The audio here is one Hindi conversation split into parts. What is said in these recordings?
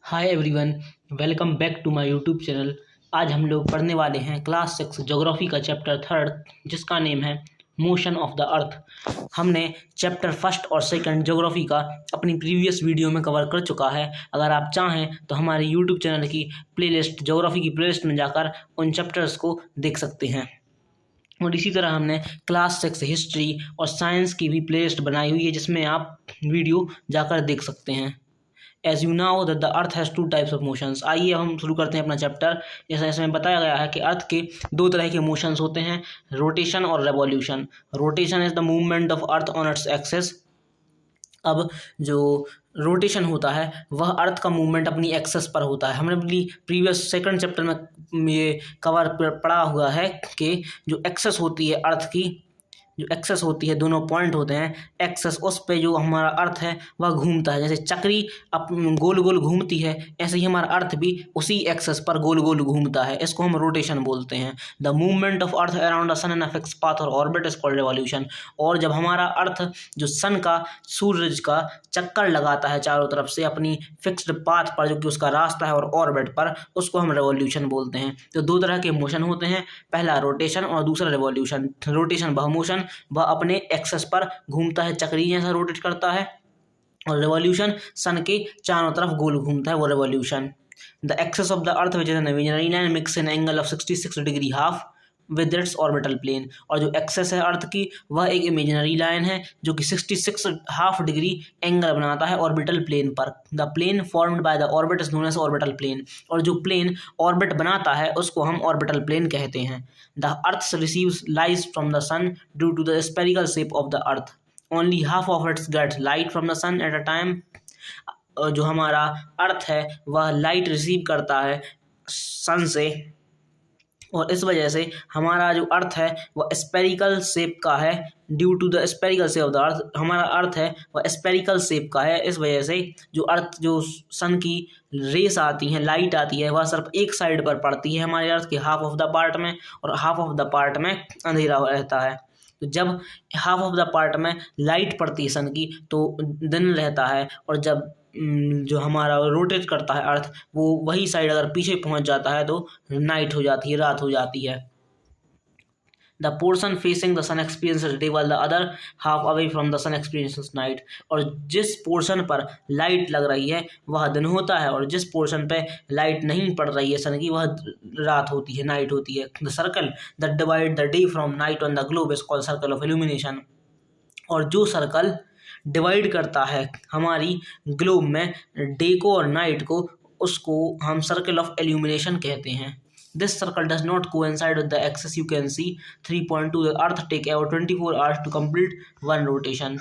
Hi everyone, welcome back to my YouTube channel. आज हम लोग पढ़ने वाले हैं क्लास 6 ज्योग्राफी का चैप्टर 3 जिसका नेम है मोशन ऑफ द अर्थ। हमने चैप्टर फर्स्ट और सेकंड ज्योग्राफी का अपनी प्रीवियस वीडियो में कवर कर चुका है। अगर आप चाहें तो हमारे यूट्यूब चैनल की प्लेलिस्ट ज्योग्राफी की प्लेलिस्ट में जाकर उन चैप्टर्स को देख सकते हैं। और इसी तरह हमने क्लास 6 हिस्ट्री और साइंस की भी प्लेलिस्ट बनाई हुई है जिसमें आप वीडियो जाकर देख सकते हैं। As you now that the earth has two types of motions. आइए हम शुरू करते हैं अपना चैप्टर। जैसा इसमें बताया गया है कि अर्थ के दो तरह के मोशंस होते हैं, रोटेशन और revolution. Rotation is the movement of earth on its axis. अब जो रोटेशन होता है वह अर्थ का मूवमेंट अपनी एक्सेस पर होता है। हमने अपनी प्रीवियस सेकंड चैप्टर में ये कवर पढ़ा हुआ है कि जो एक्सेस होती है अर्थ की, जो एक्सेस होती है, दोनों पॉइंट होते हैं एक्सेस, उस पे जो हमारा अर्थ है वह घूमता है। जैसे चक्री गोल गोल घूमती है, ऐसे ही हमारा अर्थ भी उसी एक्सेस पर गोल गोल घूमता है। इसको हम रोटेशन बोलते हैं। The movement of earth around the sun in a fix path और ऑर्बिट इज कॉल्ड रेवोल्यूशन। और जब हमारा अर्थ जो सन का, सूरज का चक्कर लगाता है चारों तरफ से अपनी फिक्स्ड पाथ पर, जो कि उसका रास्ता है, और ऑर्बिट पर, उसको हम रेवोल्यूशन बोलते हैं। तो दो तरह के मोशन होते हैं, पहला रोटेशन और दूसरा रेवोल्यूशन। रोटेशन वह मोशन वह अपने एक्सेस पर घूमता है, चक्री जैसा रोटेट करता है, और रेवोल्यूशन सन के चारों तरफ गोल घूमता है, वो revolution. The axis of the earth which is an imaginary line makes an angle of 66 degree half with its orbital plane. और जो एक्सेस है अर्थ की वह एक इमेजिनरी लाइन है जो कि 66 हाफ डिग्री एंगल बनाता है ऑर्बिटल प्लेन पर। The plane formed by the orbit is known as orbital plane. और जो प्लेन ऑर्बिट बनाता है उसको हम ऑर्बिटल प्लेन कहते हैं। The earth receives light from the sun due to the spherical shape of the earth. Only half of its gets light from the sun at a time. जो हमारा अर्थ है वह लाइट रिसीव करता है सन से, और इस वजह से हमारा जो अर्थ है वह स्पेरिकल शेप का है। Due to the spherical shape of the earth, हमारा अर्थ है वह स्पेरिकल शेप का है। इस वजह से जो अर्थ, जो सन की रेस आती हैं, लाइट आती है, वह सिर्फ एक साइड पर पड़ती है हमारे अर्थ के हाफ ऑफ द पार्ट में, और हाफ ऑफ द पार्ट में अंधेरा रहता है। तो जब हाफ ऑफ द पार्ट में लाइट पड़ती है सन की तो दिन रहता है, और जब जो हमारा रोटेट करता है अर्थ, वो वही साइड अगर पीछे पहुंच जाता है तो नाइट हो जाती है, रात हो जाती है। The portion facing the sun experiences day while the other half away from the sun experiences night. और जिस पोर्शन पर लाइट लग रही है वह दिन होता है, और जिस पोर्शन पे लाइट नहीं पड़ रही है सन की वह रात होती है, नाइट होती है। The circle that divide the day from night on the globe is called circle of illumination. और जो सर्कल डिवाइड करता है हमारी ग्लोब में डे को और नाइट को, उसको हम सर्कल ऑफ इल्यूमिनेशन कहते हैं। This circle does not coincide with the axis. You can see 3.2. The Earth take about 24 hours to complete one rotation.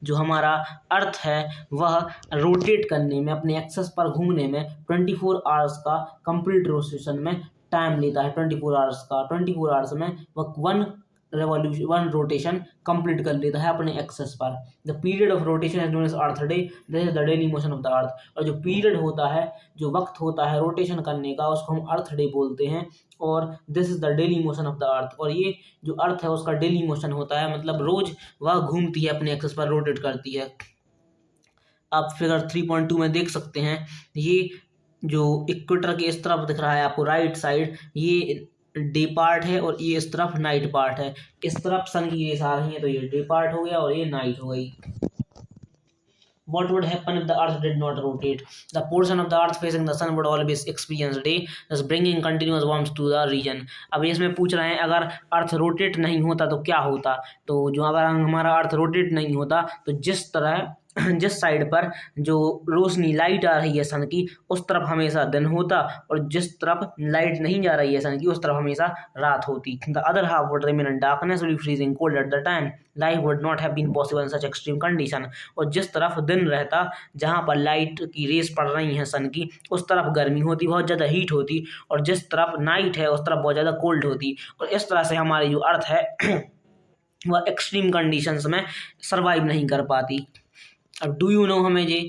जो हमारा अर्थ है वह रोटेट करने में, अपने एक्सेस पर घूमने में 24 आवर्स का कंप्लीट रोटेशन में टाइम लेता है। 24 आवर्स का, 24 आवर्स में वह वन रोटेशन कंप्लीट कर लेता है अपने एक्सेस पर। The period of rotation is known as earth day. This is the daily motion of the earth. और जो पीरियड होता है, जो वक्त होता है रोटेशन करने का, उसको हम अर्थ डे बोलते हैं। और this is the daily motion of the earth. और ये जो अर्थ है उसका डेली मोशन होता है, मतलब रोज वह घूमती है, अपने एक्सेस पर रोटेट करती है। आप फिगर 3.2 में देख सकते हैं, ये जो इक्वेटर के इस तरफ दिख रहा है आपको राइट साइड, ये डे पार्ट है, और ये इस तरफ नाइट पार्ट है। इस तरफ सन की रेस आ रही है तो ये डे पार्ट हो गया और ये नाइट हो गई। What would happen if the earth did not rotate? The portion of the earth facing the sun would always experience day, thus bringing continuous warmth to the region. अब इसमें पूछ रहे हैं अगर अर्थ रोटेट नहीं होता तो क्या होता। तो जो अगर हमारा अर्थ रोटेट नहीं होता तो जिस साइड पर जो रोशनी लाइट आ रही है सन की उस तरफ हमेशा दिन होता, और जिस तरफ लाइट नहीं जा रही है सन की उस तरफ हमेशा रात होती। The other half would remain in darkness, would be freezing cold at the time, life would not have been possible in such extreme condition. और जिस तरफ दिन रहता, जहाँ पर लाइट की रेस पड़ रही है सन की, उस तरफ गर्मी होती, बहुत ज़्यादा हीट होती, और जिस तरफ नाइट है उस तरफ बहुत ज़्यादा कोल्ड होती। और इस तरह से हमारी जो अर्थ है वह एक्सट्रीम कंडीशंस में सर्वाइव नहीं कर पाती। अब डू यू नो, हमें ये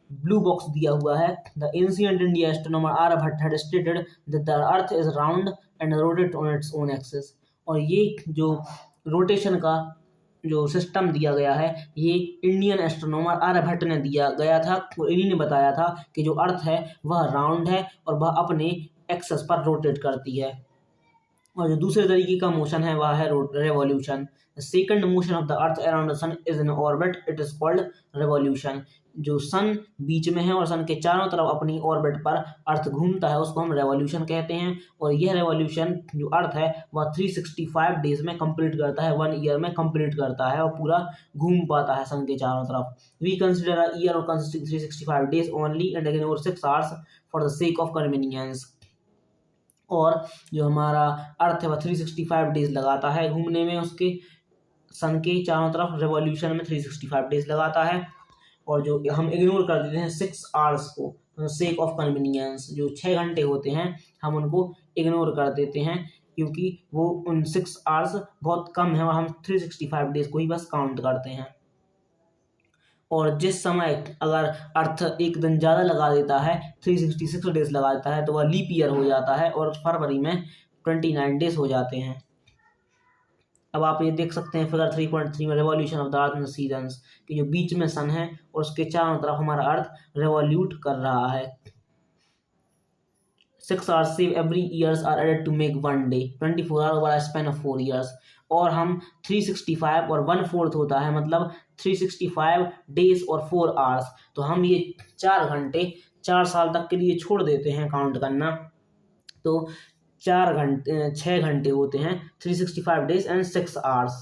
ब्लू बॉक्स दिया हुआ है। The ancient India astronomer Aryabhatta had stated that the earth is round and rotate on its own axis. और ये जो रोटेशन का जो सिस्टम दिया गया है ये इंडियन एस्ट्रोनॉमर आर्यभट्ट ने दिया गया था और इन्हीं ने बताया था कि जो अर्थ है वह राउंड है और वह अपने एक्सेस पर रोटेट करती है। और जो दूसरे तरीके का मोशन है वह है revolution. Second motion of the earth around the sun is in orbit, it is called revolution. जो सन बीच में है और सन के चारों तरफ अपनी ऑर्बिट पर अर्थ घूमता है उसको हम रेवोल्यूशन कहते हैं। और यह रेवोल्यूशन जो अर्थ है वह 365 डेज में कंप्लीट करता है, 1 ईयर में कंप्लीट करता है और पूरा घूम पाता है सन के चारों तरफ। वी कंसिडर अ ईयर और consisting 365 days only and ignore 6 hours for the sake of convenience. और जो हमारा अर्थ है वह 365 डेज लगाता है घूमने में, उसके सन के चारों तरफ रेवोल्यूशन में 365 डेज लगाता है। और जो हम इग्नोर कर देते हैं 6 आवर्स को सेक ऑफ कन्वीनियंस, जो 6 घंटे होते हैं हम उनको इग्नोर कर देते हैं क्योंकि वो उन 6 आवर्स बहुत कम है और हम 365 डेज को ही बस काउंट करते हैं। और जिस समय अगर अर्थ एक दिन ज़्यादा लगा देता है 366 डेज लगा देता है तो वह लीप ईयर हो जाता है और फरवरी में 29 डेज हो जाते हैं। अब आप ये देख सकते हैं फिगर 3.3 में revolution of the earth in seasons कि जो बीच में सन है और उसके चारों तरफ हमारा अर्थ रेवोल्यूट कर रहा है। 6 hours save every years are added to make 1 day, 24 hours over a span of 4 years। और हम 365 और 1/4 होता है मतलब 365 डेज और 4 आवर्स, तो हम ये 4 घंटे 4 साल तक के लिए छोड़ देते हैं काउंट करना। तो 6 घंटे होते हैं 365 डेज एंड 6 आवर्स,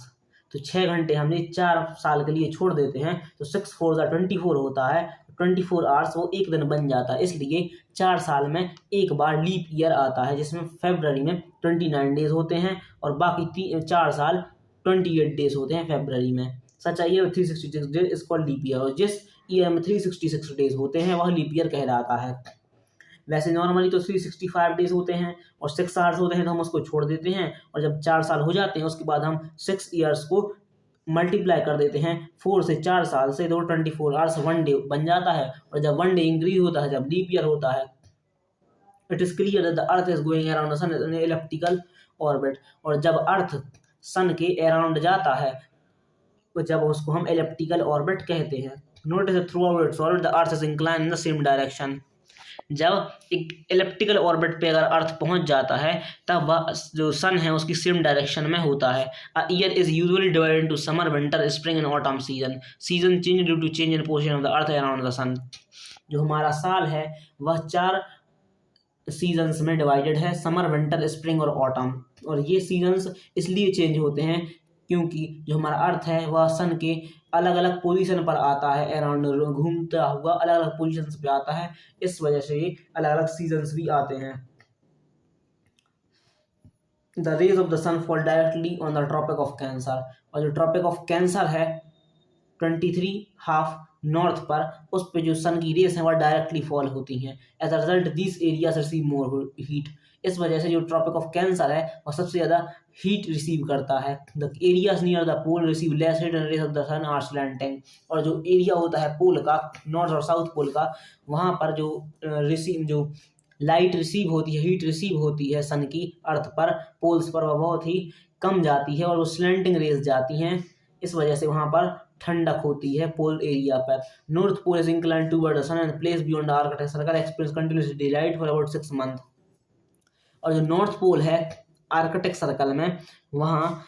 तो 6 घंटे हमने 4 साल के लिए छोड़ देते हैं तो 6 4 24 होता है, 24 आवर्स वो एक दिन बन जाता है। इसलिए 4 साल में एक बार लीप ईयर आता है जिसमें फरवरी में 29 डेज होते हैं और बाकी 4 साल 28 डेज होते हैं फरवरी में। सच्चाई है 366 days is called leap year और जिस ईयर में 366 डेज होते हैं वह लीप ईयर कहलाता है। वैसे नॉर्मली तो 365 डेज होते हैं और 6 आवर्स होते हैं तो हम उसको छोड़ देते हैं और जब 4 साल हो जाते हैं उसके बाद हम 6 ईयर्स को मल्टीप्लाई कर देते हैं 4 से, 4 साल से, तो 24 आवर्स 1 डे बन जाता है। और जब 1 डे इंक्रीज होता है, जब लीप ईयर होता है, it is clear that the earth is going around the sun in elliptical orbit. और जब अर्थ सन के अराउंड जाता है तो जब उसको हम एलिप्टिकल ऑर्बिट कहते हैं। Notice through out its orbit the earth is inclined in the same direction. जब एक इलेप्टिकल ऑर्बिट पे अगर अर्थ पहुंच जाता है तब वह जो सन है उसकी सेम डायरेक्शन में होता है। A year is usually divided into summer, winter, spring and autumn season. Season change due to change in position of the earth around the sun. जो हमारा साल है वह 4 सीजन्स में डिवाइडेड है, समर, विंटर, स्प्रिंग और ऑटम। और ये सीजन्स इसलिए चेंज होते हैं क्योंकि जो हमारा अर्थ है वह सन के अलग अलग पोजीशन पर आता है, अराउंड घूमता हुआ अलग अलग पोजीशंस पे आता है, इस वजह से ये अलग अलग सीजन्स भी आते हैं। The rays of the sun fall directly on the tropic of cancer. और जो ट्रॉपिक ऑफ कैंसर है 23½ नॉर्थ पर, उस पे जो सन की रेस है वह डायरेक्टली फॉल होती हैं। As a result this areas receive more heat. इस वजह से जो ट्रॉपिक ऑफ कैंसर है वह सबसे ज़्यादा हीट रिसीव करता है। The areas near the pole receive less heat and rays of the sun are slanting. और जो एरिया होता है पोल का, नॉर्थ और साउथ पोल का, वहाँ पर जो लाइट रिसीव होती है, हीट रिसीव होती है सन की अर्थ पर, पोल्स पर, वह बहुत ही कम जाती है और वो स्लैंटिंग रेस जाती हैं। इस वजह से वहाँ पर ठंडक होती है पोल एरिया पर। North pole is inclined toward the sun and place beyond the arctic circle experience continuous daylight for about 6 month. और जो नॉर्थ पोल है आर्कटिक सर्कल में, वहाँ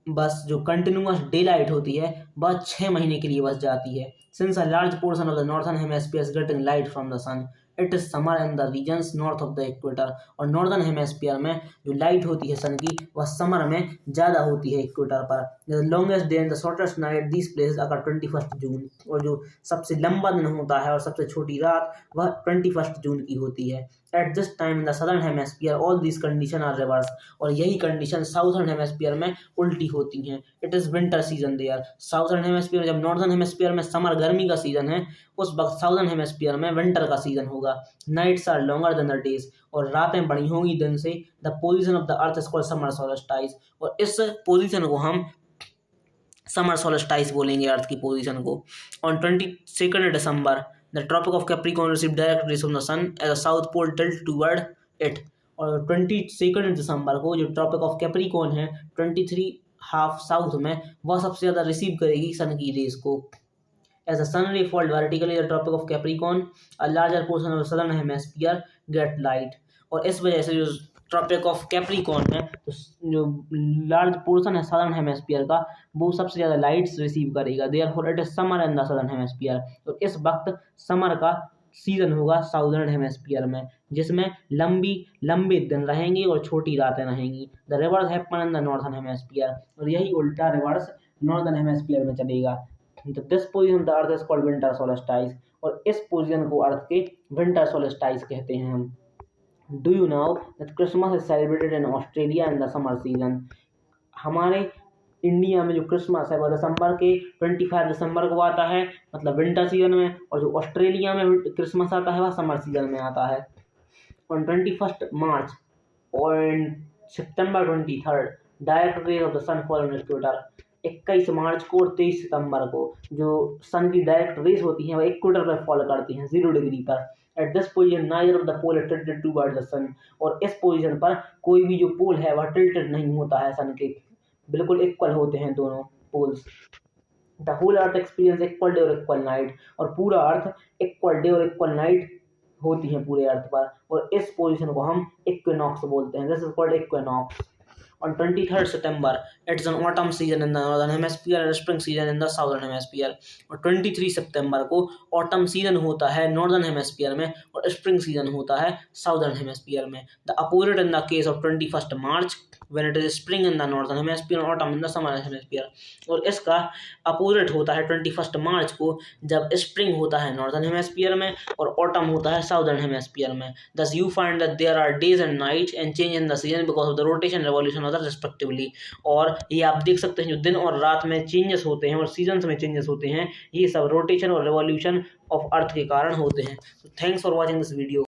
बस जो कंटिन्यूअस डे लाइट होती है वह 6 महीने के लिए बस जाती है। Since a large portion of the northern hemisphere is getting light from the sun, it is summer in the regions north of the equator. और नॉर्दर्न हेमिस्फीयर में जो लाइट होती है सन की वह समर में ज़्यादा होती है इक्वेटर पर। The longest day and the shortest night this places occur 21 June. और जो सबसे लंबा दिन होता है और सबसे छोटी रात वह 21 जून की होती है। At this time in the southern hemisphere all this condition are reverse. और यही कंडीशन साउथर्न हेमिस्फीयर में उल्टी होती हैं। It is winter season there. Southern hemisphere, जब नॉर्दर्न हेमिस्फीयर में समर गर्मी का सीजन है, उस वक्त साउदर्न हेमिस्फीयर में विंटर का सीजन होगा। Nights are longer than the days. और रातें बड़ी होंगी दिन से। The position of the earth is called summer solstice. और इस पोजीशन को हम समर सोल्स्टिस बोलेंगे, अर्थ की पोजीशन को। On 22 December the tropic of capricorn receive direct rays from the sun as a south pole tilt toward it. और 22 दिसंबर को जो ट्रॉपिक ऑफ कैप्रिकॉर्न है 23 हाफ साउथ में वह सबसे ज़्यादा रिसीव करेगी सन की रेज को। As the sun ray falls vertically at the tropic of Capricorn, a larger portion of the southern hemisphere get light। और इस वजह से जो ट्रॉपिक ऑफ कैप्रिकॉर्न है, तो जो लार्ज पोर्शन है सदर्न हेमिस्फीयर का, वो सबसे ज़्यादा लाइट्स रिसीव करेगा। Therefore it is summer in the southern hemisphere. तो इस वक्त समर का सीजन होगा साउदर्न हेमिस्फीयर में, जिसमें लंबे दिन रहेंगे और छोटी रातें रहेंगी। The reverse happen in the northern hemisphere, और यही उल्टा रिवर्स नॉर्दर्न हेमिस्फीयर में चलेगा। This position of the earth is called winter solstice, और इस पोजिशन को अर्थ के विंटर सोल्स्टिस कहते हैं हम। Do you know that Christmas is celebrated in Australia in the summer season. हमारे इंडिया में जो क्रिसमस है वह दिसंबर के 25 दिसंबर को आता है, मतलब विंटर सीजन में, और जो ऑस्ट्रेलिया में क्रिसमस आता है वह समर सीजन में आता है। ऑन 21 मार्च और September 23 direct rays of the sun fall on equator. 21 मार्च को और 23 सितंबर को जो सन की डायरेक्ट रेज होती हैं वह इक्वेटर पर फॉल करती हैं 0 डिग्री पर। At this position neither of the pole is tilted towards the sun, और इस पोजिशन पर कोई भी जो पोल है वह टिल्टेड नहीं होता है सन के, बिल्कुल इक्वल होते हैं दोनों poles. The whole earth experience equal day और इक्वल नाइट, और पूरा अर्थ इक्वल डे और इक्वल नाइट होती है पूरे अर्थ पर, और इस पोजीशन को हम इक्विनॉक्स बोलते हैं। This is called equinox. On 23 September, it's an autumn season in the northern hemisphere and spring season in the southern hemisphere। और 23 सितंबर को autumn season होता है northern hemisphere में और spring season होता है southern hemisphere में। The opposite in the case of 21 March when it is spring in the northern hemisphere and autumn in the southern hemisphere। और इसका opposite होता है 21 मार्च को, जब spring होता है northern hemisphere में और autumn होता है southern hemisphere में। Thus you find that there are days and nights and change in the season because of the rotation revolution respectively. और ये आप देख सकते हैं जो दिन और रात में चेंजेस होते हैं और सीजन्स में चेंजेस होते हैं, ये सब रोटेशन और रेवोल्यूशन ऑफ अर्थ के कारण होते हैं। Thanks for watching this video.